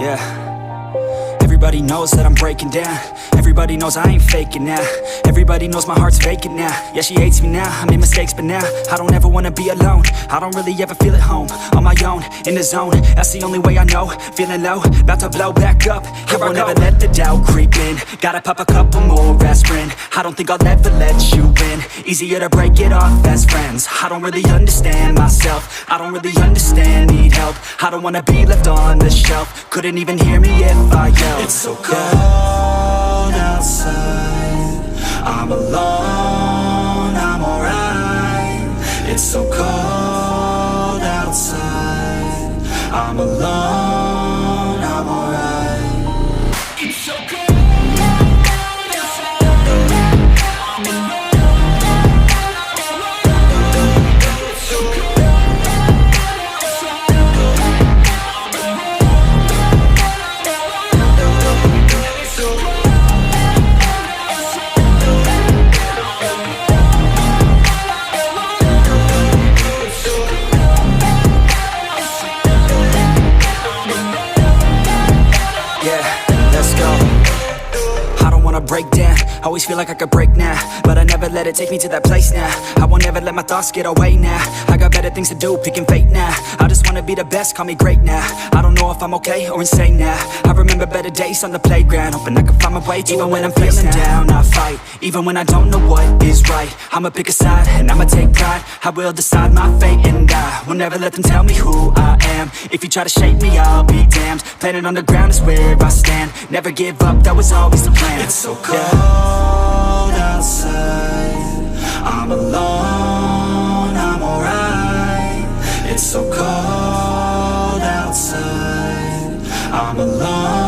Yeah. Everybody knows that I'm breaking down. Everybody knows I ain't faking now. Everybody knows my heart's vacant now. Yeah, she hates me now, I made mistakes but now I don't ever wanna be alone. I don't really ever feel at home. On my own, in the zone, that's the only way I know. Feeling low, about to blow back up. I won't ever let the doubt creep in. Gotta pop a couple more aspirin. I don't think I'll ever let you in. Easier to break it off as friends. I don't really understand myself. I don't really understand, need help. I don't wanna be left on the shelf. Couldn't even hear me if I yelled. It's so cold outside, I'm alone, I'm alright. It's so cold outside, I'm alone, I'm alright. It's so cold. Break down, always feel like I could break now, but I never let it take me to that place now. I won't ever let my thoughts get away now. I got better things to do, picking fate now. I just wanna be the best, call me great now. I don't know if I'm okay or insane now. I remember better days on the playground, hoping I can find my way. Even when I'm feeling down, I fight. Even when I don't know what is right, I'ma pick a side and I'ma take pride. I will decide my fate and I will never let them tell me who I am. If you try to shape me, I'll be damned. Planet on the ground is where I stand. Never give up, that was always the plan. It's so cold outside, I'm alone, I'm alright. It's so cold outside, I'm alone.